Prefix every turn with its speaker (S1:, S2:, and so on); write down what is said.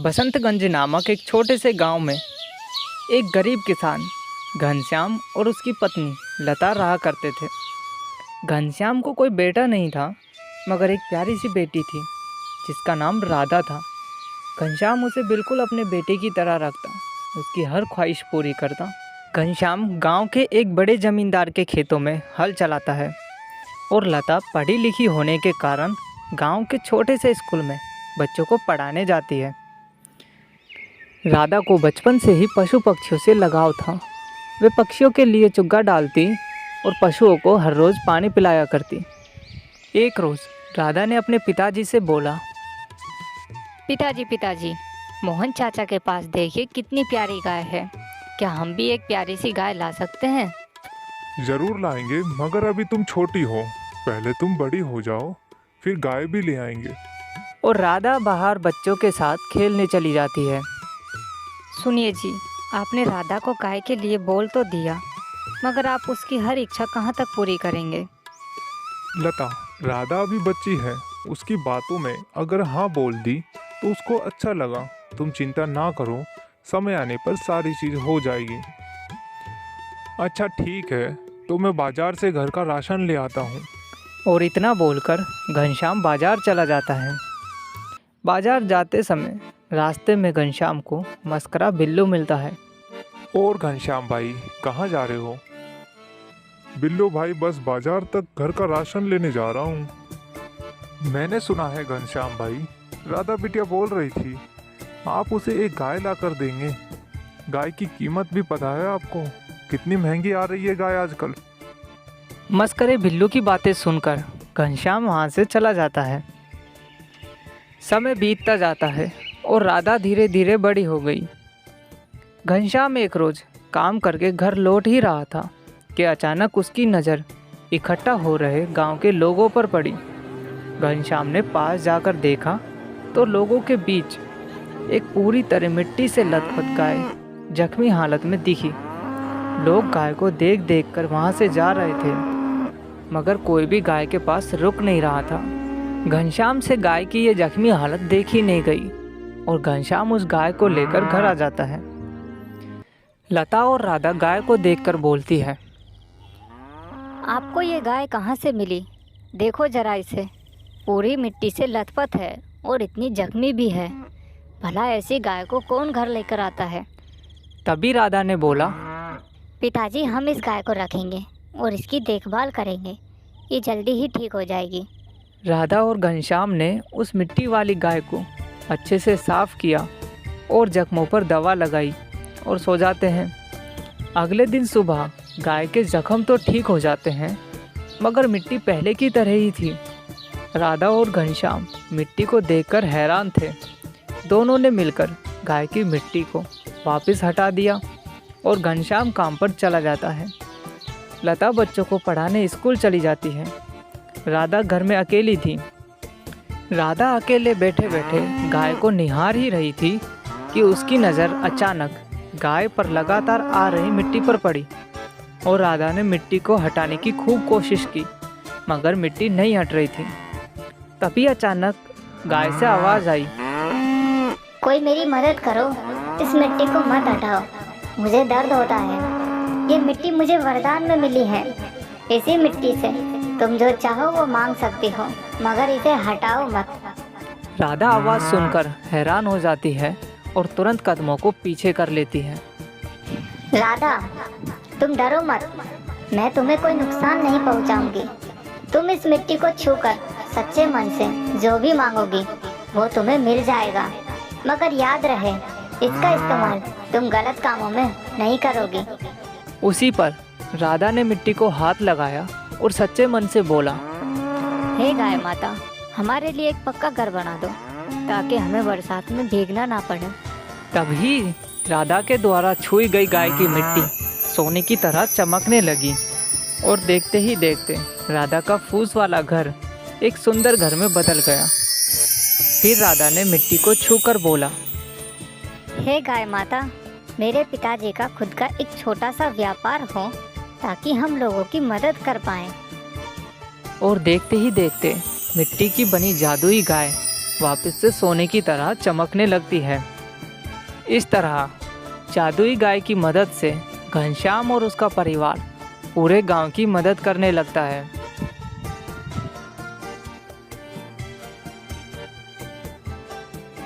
S1: बसंतगंज नामक एक छोटे से गांव में एक गरीब किसान घनश्याम और उसकी पत्नी लता रहा करते थे। घनश्याम को कोई बेटा नहीं था, मगर एक प्यारी सी बेटी थी जिसका नाम राधा था। घनश्याम उसे बिल्कुल अपने बेटे की तरह रखता, उसकी हर ख्वाहिश पूरी करता। घनश्याम गांव के एक बड़े जमींदार के खेतों में हल चलाता है और लता पढ़ी लिखी होने के कारण गांव के छोटे से स्कूल में बच्चों को पढ़ाने जाती है। राधा को बचपन से ही पशु पक्षियों से लगाव था। वे पक्षियों के लिए चुग्गा डालती और पशुओं को हर रोज़ पानी पिलाया करती। एक रोज़ राधा ने अपने पिताजी से बोला,
S2: पिताजी, मोहन चाचा के पास देखिए कितनी प्यारी गाय है। क्या हम भी एक प्यारी सी गाय ला सकते हैं?
S3: जरूर लाएंगे, मगर अभी तुम छोटी हो, पहले तुम बड़ी हो जाओ, फिर गाय भी ले आएंगे।
S1: और राधा बाहर बच्चों के साथ खेलने चली जाती है।
S2: सुनिए जी, आपने राधा को गाय के लिए बोल तो दिया, मगर आप उसकी हर इच्छा कहाँ तक पूरी करेंगे?
S3: लता, राधा अभी बच्ची है, उसकी बातों में अगर हाँ बोल दी तो उसको अच्छा लगा। तुम चिंता ना करो, समय आने पर सारी चीज़ हो जाएगी। अच्छा ठीक है, तो मैं बाजार से घर का राशन ले आता हूँ।
S1: और इतना बोलकर घनश्याम बाजार चला जाता है। बाजार जाते समय रास्ते में घनश्याम को मस्करा बिल्लू मिलता है।
S3: और घनश्याम भाई, कहाँ जा रहे हो? बिल्लू भाई, बस बाजार तक घर का राशन लेने जा रहा हूँ। मैंने सुना है घनश्याम भाई, राधा बिटिया बोल रही थी आप उसे एक गाय ला कर देंगे। गाय की कीमत भी पता है आपको, कितनी महंगी आ रही है गाय आजकल।
S1: मस्करे बिल्लू की बातें सुनकर घनश्याम वहाँ से चला जाता है। समय बीतता जाता है और राधा धीरे धीरे बड़ी हो गई। घनश्याम एक रोज़ काम करके घर लौट ही रहा था कि अचानक उसकी नज़र इकट्ठा हो रहे गांव के लोगों पर पड़ी। घनश्याम ने पास जाकर देखा तो लोगों के बीच एक पूरी तरह मिट्टी से लथपथ गाय जख्मी हालत में दिखी। लोग गाय को देख देख कर वहाँ से जा रहे थे, मगर कोई भी गाय के पास रुक नहीं रहा था। घनश्याम से गाय की ये जख्मी हालत देखी नहीं गई और घनश्याम उस गाय को लेकर घर आ जाता है। लता और राधा गाय को देखकर बोलती है,
S2: आपको ये गाय कहाँ से मिली? देखो जरा इसे, पूरी मिट्टी से लथपथ है और इतनी जख्मी भी है। भला ऐसी गाय को कौन घर लेकर आता है?
S1: तभी राधा ने बोला,
S2: पिताजी, हम इस गाय को रखेंगे और इसकी देखभाल करेंगे, ये जल्दी ही ठीक हो जाएगी।
S1: राधा और घनश्याम ने उस मिट्टी वाली गाय को अच्छे से साफ किया और जख्मों पर दवा लगाई और सो जाते हैं। अगले दिन सुबह गाय के जख्म तो ठीक हो जाते हैं, मगर मिट्टी पहले की तरह ही थी। राधा और घनश्याम मिट्टी को देखकर हैरान थे। दोनों ने मिलकर गाय की मिट्टी को वापस हटा दिया और घनश्याम काम पर चला जाता है। लता बच्चों को पढ़ाने स्कूल चली जाती है। राधा घर में अकेली थी। राधा अकेले बैठे बैठे गाय को निहार ही रही थी कि उसकी नज़र अचानक गाय पर लगातार आ रही मिट्टी पर पड़ी और राधा ने मिट्टी को हटाने की खूब कोशिश की, मगर मिट्टी नहीं हट रही थी। तभी अचानक गाय से आवाज़ आई,
S4: कोई मेरी मदद करो, इस मिट्टी को मत हटाओ, मुझे दर्द होता है। ये मिट्टी मुझे वरदान में मिली है। इसी मिट्टी से तुम जो चाहो वो मांग सकती हो, मगर इसे हटाओ मत।
S1: राधा आवाज़ सुनकर हैरान हो जाती है और तुरंत कदमों को पीछे कर लेती है।
S4: राधा, तुम डरो मत, मैं तुम्हें कोई नुकसान नहीं पहुंचाऊंगी। तुम इस मिट्टी को छूकर सच्चे मन से जो भी मांगोगी वो तुम्हें मिल जाएगा, मगर याद रहे इसका इस्तेमाल तुम गलत कामों में नहीं करोगी।
S1: उसी पर राधा ने मिट्टी को हाथ लगाया और सच्चे मन से बोला,
S2: हे गाय माता, हमारे लिए एक पक्का घर बना दो ताकि हमें बरसात में भीगना ना पड़े।
S1: तभी राधा के द्वारा छुई गई गाय की मिट्टी सोने की तरह चमकने लगी और देखते ही देखते राधा का फूस वाला घर एक सुंदर घर में बदल गया। फिर राधा ने मिट्टी को छूकर बोला,
S4: हे गाय माता, मेरे पिताजी का खुद का एक छोटा सा व्यापार हो ताकि हम लोगों की मदद कर पाएं।
S1: और देखते ही देखते मिट्टी की बनी जादुई गाय वापस से सोने की तरह चमकने लगती है। इस तरह जादुई गाय की मदद से घनश्याम और उसका परिवार पूरे गांव की मदद करने लगता है।